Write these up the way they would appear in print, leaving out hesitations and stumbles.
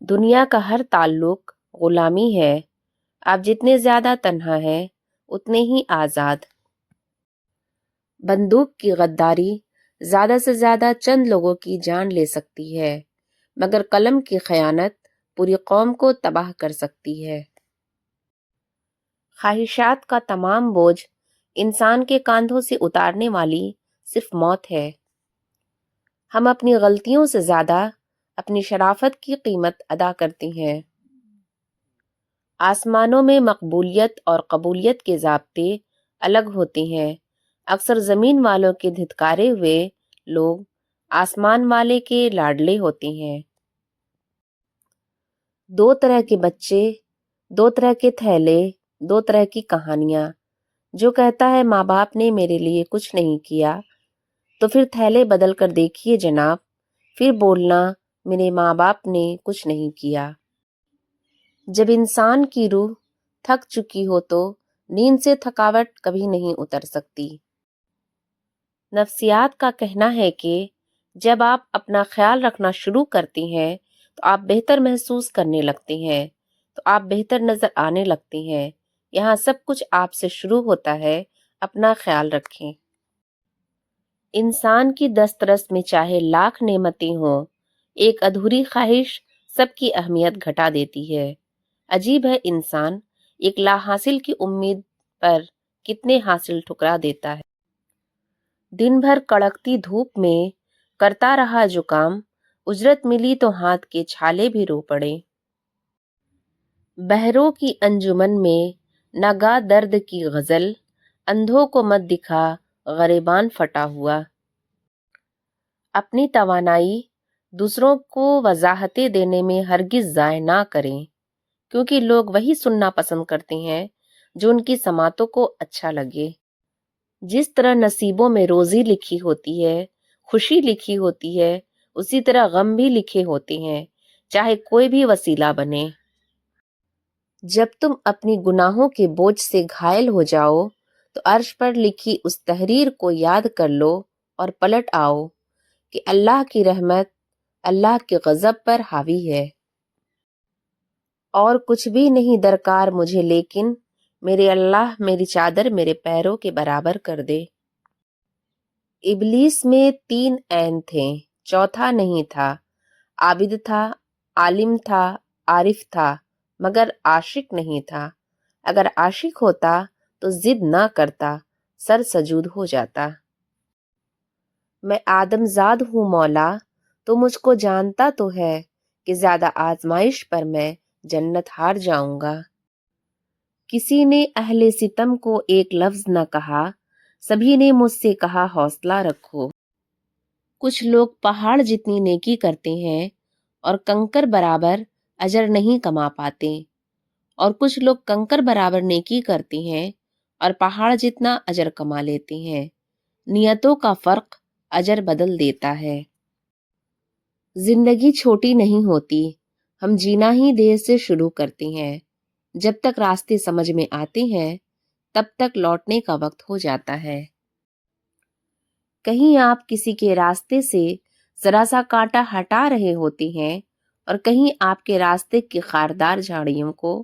دنیا کا ہر تعلق غلامی ہے۔ آپ جتنے زیادہ تنہا ہیں اتنے ہی آزاد۔ بندوق کی غداری زیادہ سے زیادہ چند لوگوں کی جان لے سکتی ہے، مگر قلم کی خیانت پوری قوم کو تباہ کر سکتی ہے۔ خواہشات کا تمام بوجھ انسان کے کاندھوں سے اتارنے والی صرف موت ہے۔ ہم اپنی غلطیوں سے زیادہ اپنی شرافت کی قیمت ادا کرتے ہیں۔ آسمانوں میں مقبولیت اور قبولیت کے ضابطے الگ ہوتے ہیں۔ اکثر زمین والوں کے دھتکارے ہوئے لوگ آسمان والے کے لاڈلے ہوتے ہیں۔ دو طرح کے بچے، دو طرح کے تھیلے، دو طرح کی کہانیاں۔ جو کہتا ہے ماں باپ نے میرے لیے کچھ نہیں کیا، تو پھر تھیلے بدل کر دیکھیے جناب، پھر بولنا میرے ماں باپ نے کچھ نہیں کیا۔ جب انسان کی روح تھک چکی ہو تو نیند سے تھکاوٹ کبھی نہیں اتر سکتی۔ نفسیات کا کہنا ہے کہ جب آپ اپنا خیال رکھنا شروع کرتے ہیں تو آپ بہتر محسوس کرنے لگتے ہیں، تو آپ بہتر نظر آنے لگتے ہیں۔ یہاں سب کچھ آپ سے شروع ہوتا ہے، اپنا خیال رکھیں۔ انسان کی دسترس میں چاہے لاکھ نعمتیں ہوں، ایک ادھوری خواہش سب کی اہمیت گھٹا دیتی ہے۔ عجیب ہے انسان ایک لا حاصل کی امید پر کتنے حاصل ٹھکرا دیتا ہے۔ دن بھر کڑکتی دھوپ میں کرتا رہا جو کام، اجرت ملی تو ہاتھ کے چھالے بھی رو پڑے۔ بہروں کی انجمن میں نہ گا درد کی غزل، اندھوں کو مت دکھا غریبان پھٹا ہوا۔ اپنی توانائی دوسروں کو وضاحتیں دینے میں ہرگز ضائع نہ کریں، کیونکہ لوگ وہی سننا پسند کرتے ہیں جو ان کی سماعتوں کو اچھا لگے۔ جس طرح نصیبوں میں روزی لکھی ہوتی ہے، خوشی لکھی ہوتی ہے، اسی طرح غم بھی لکھے ہوتے ہیں، چاہے کوئی بھی وسیلہ بنے۔ جب تم اپنی گناہوں کے بوجھ سے گھائل ہو جاؤ تو عرش پر لکھی اس تحریر کو یاد کر لو اور پلٹ آؤ کہ اللہ کی رحمت اللہ کے غضب پر حاوی ہے۔ اور کچھ بھی نہیں درکار مجھے، لیکن میرے اللہ میری چادر میرے پیروں کے برابر کر دے۔ ابلیس میں 3 عین تھے، چوتھا نہیں تھا۔ عابد تھا، عالم تھا، عارف تھا، مگر عاشق نہیں تھا۔ اگر عاشق ہوتا تو ضد نہ کرتا، سر سجود ہو جاتا۔ میں آدم زاد ہوں مولا، تو مجھ کو جانتا تو ہے کہ زیادہ آزمائش پر میں جنت ہار جاؤں گا۔ کسی نے اہل ستم کو ایک لفظ نہ کہا، سبھی نے مجھ سے کہا حوصلہ رکھو۔ کچھ لوگ پہاڑ جتنی نیکی کرتے ہیں اور کنکر برابر اجر نہیں کما پاتے، اور کچھ لوگ کنکر برابر نیکی کرتے ہیں اور پہاڑ جتنا اجر کما لیتے ہیں۔ نیتوں کا فرق اجر بدل دیتا ہے۔ زندگی چھوٹی نہیں ہوتی، ہم جینا ہی دیر سے شروع کرتے ہیں۔ جب تک راستے سمجھ میں آتے ہیں تب تک لوٹنے کا وقت ہو جاتا ہے۔ کہیں آپ کسی کے راستے سے ذرا سا کانٹا ہٹا رہے ہوتے ہیں اور کہیں آپ کے راستے کی خاردار جھاڑیوں کو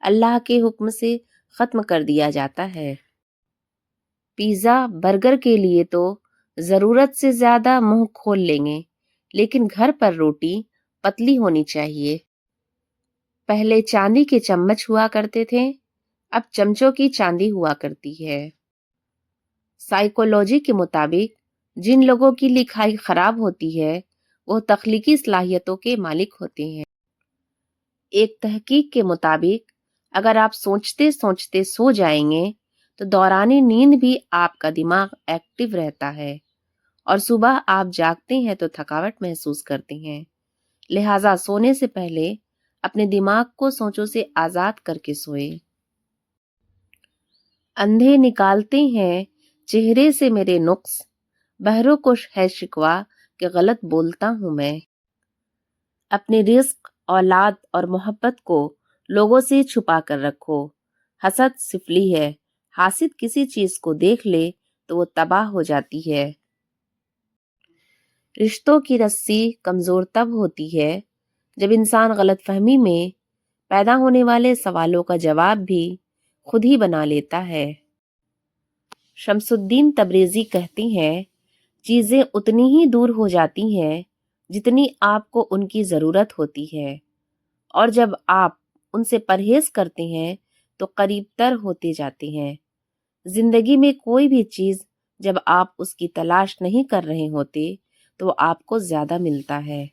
اللہ کے حکم سے ختم کر دیا جاتا ہے۔ پیزا برگر کے لیے تو ضرورت سے زیادہ منہ کھول لیں گے، لیکن گھر پر روٹی پتلی ہونی چاہیے۔ پہلے چاندی کے چمچ ہوا کرتے تھے، اب چمچوں کی چاندی ہوا کرتی ہے۔ سائیکولوجی کے مطابق جن لوگوں کی لکھائی خراب ہوتی ہے وہ تخلیقی صلاحیتوں کے مالک ہوتے ہیں۔ ایک تحقیق کے مطابق اگر آپ سوچتے سوچتے سو جائیں گے تو دوران نیند بھی آپ کا دماغ ایکٹیو رہتا ہے، اور صبح آپ جاگتے ہیں تو تھکاوٹ محسوس کرتے ہیں۔ لہٰذا سونے سے پہلے اپنے دماغ کو سوچوں سے آزاد کر کے سوئے۔ اندھے نکالتے ہیں چہرے سے میرے نقص، بہروں کو ہے شکوہ کہ غلط بولتا ہوں میں۔ اپنے رزق، اولاد اور محبت کو لوگوں سے چھپا کر رکھو۔ حسد سفلی ہے، حاسد کسی چیز کو دیکھ لے تو وہ تباہ ہو جاتی ہے۔ رشتوں کی رسی کمزور تب ہوتی ہے جب انسان غلط فہمی میں پیدا ہونے والے سوالوں کا جواب بھی خود ہی بنا لیتا ہے۔ شمس الدین تبریزی کہتی ہیں، چیزیں اتنی ہی دور ہو جاتی ہیں جتنی آپ کو ان کی ضرورت ہوتی ہے، اور جب آپ ان سے پرہیز کرتے ہیں تو قریب تر ہوتے جاتے ہیں۔ زندگی میں کوئی بھی چیز جب آپ اس کی تلاش نہیں کر رہے ہوتے تو آپ کو زیادہ ملتا ہے۔